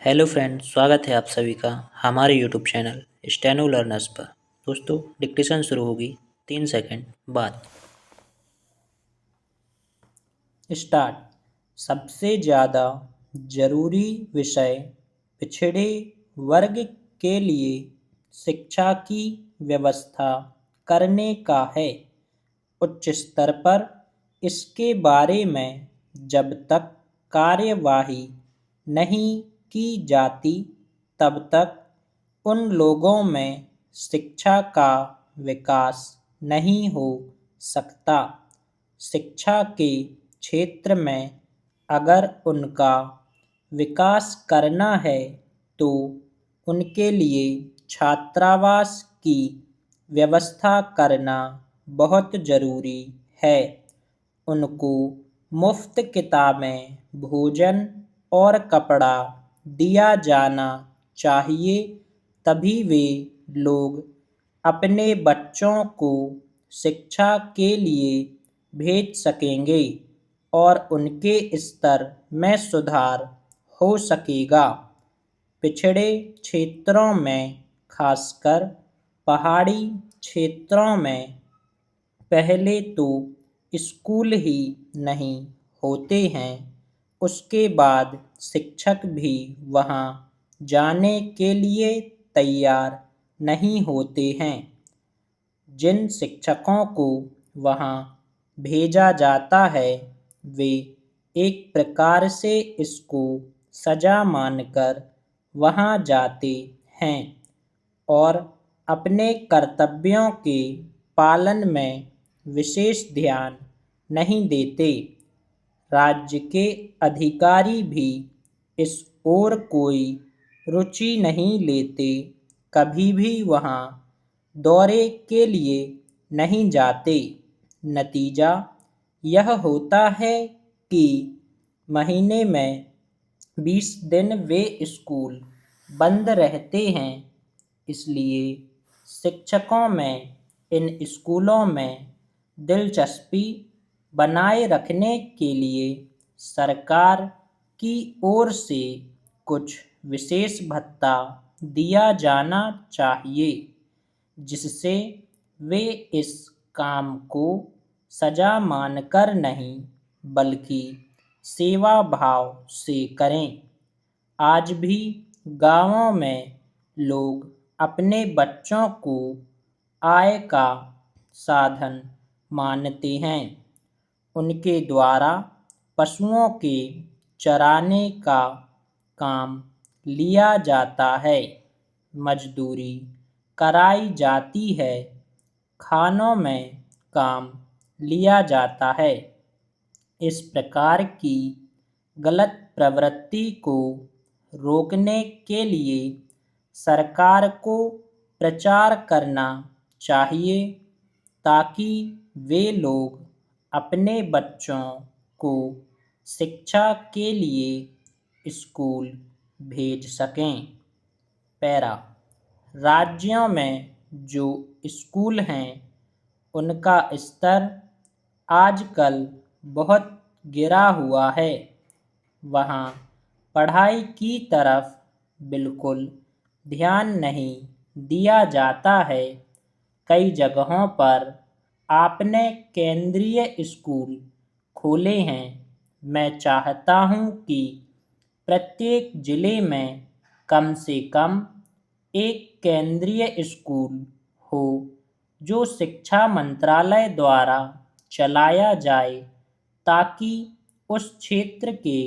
Hello friend, स्वागत है आप सभी का हमारे यूट्यूब चैनल स्टेनो लर्नर्स पर। दोस्तों, डिक्टेशन शुरू होगी 3 सेकंड बाद। स्टार्ट। सबसे ज़्यादा जरूरी विषय पिछड़े वर्ग के लिए शिक्षा की व्यवस्था करने का है। उच्च स्तर पर इसके बारे में जब तक कार्यवाही नहीं की जाती तब तक उन लोगों में शिक्षा का विकास नहीं हो सकता। शिक्षा के क्षेत्र में अगर उनका विकास करना है तो उनके लिए छात्रावास की व्यवस्था करना बहुत ज़रूरी है। उनको मुफ्त किताबें, भोजन और कपड़ा दिया जाना चाहिए, तभी वे लोग अपने बच्चों को शिक्षा के लिए भेज सकेंगे और उनके स्तर में सुधार हो सकेगा। पिछड़े क्षेत्रों में, खासकर पहाड़ी क्षेत्रों में, पहले तो स्कूल ही नहीं होते हैं, उसके बाद शिक्षक भी वहाँ जाने के लिए तैयार नहीं होते हैं। जिन शिक्षकों को वहाँ भेजा जाता है वे एक प्रकार से इसको सजा मानकर वहाँ जाते हैं और अपने कर्तव्यों के पालन में विशेष ध्यान नहीं देते। राज्य के अधिकारी भी इस ओर कोई रुचि नहीं लेते, कभी भी वहाँ दौरे के लिए नहीं जाते। नतीजा यह होता है कि महीने में 20 दिन वे स्कूल बंद रहते हैं। इसलिए शिक्षकों में इन स्कूलों में दिलचस्पी बनाए रखने के लिए सरकार की ओर से कुछ विशेष भत्ता दिया जाना चाहिए, जिससे वे इस काम को सजा मानकर नहीं बल्कि सेवा भाव से करें। आज भी गाँवों में लोग अपने बच्चों को आय का साधन मानते हैं। उनके द्वारा पशुओं के चराने का काम लिया जाता है, मजदूरी कराई जाती है, खानों में काम लिया जाता है। इस प्रकार की गलत प्रवृत्ति को रोकने के लिए सरकार को प्रचार करना चाहिए ताकि वे लोग अपने बच्चों को शिक्षा के लिए स्कूल भेज सकें। पैरा। राज्यों में जो स्कूल हैं उनका स्तर आजकल बहुत गिरा हुआ है। वहाँ पढ़ाई की तरफ बिल्कुल ध्यान नहीं दिया जाता है। कई जगहों पर आपने केंद्रीय स्कूल खोले हैं। मैं चाहता हूँ कि प्रत्येक जिले में कम से कम एक केंद्रीय स्कूल हो जो शिक्षा मंत्रालय द्वारा चलाया जाए, ताकि उस क्षेत्र के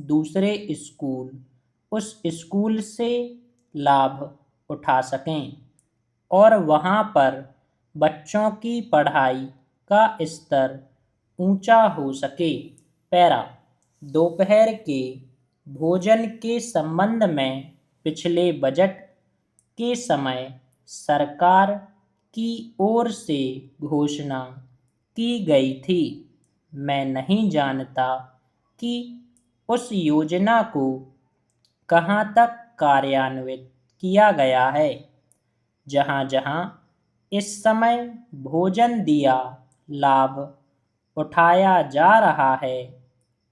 दूसरे स्कूल उस स्कूल से लाभ उठा सकें और वहाँ पर बच्चों की पढ़ाई का स्तर ऊंचा हो सके। पैरा। दोपहर के भोजन के संबंध में पिछले बजट के समय सरकार की ओर से घोषणा की गई थी। मैं नहीं जानता कि उस योजना को कहाँ तक कार्यान्वित किया गया है। जहाँ-जहाँ इस समय भोजन दिया लाभ उठाया जा रहा है,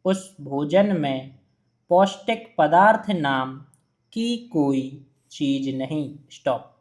उस भोजन में पौष्टिक पदार्थ नाम कि कोई चीज़ नहीं। स्टॉप।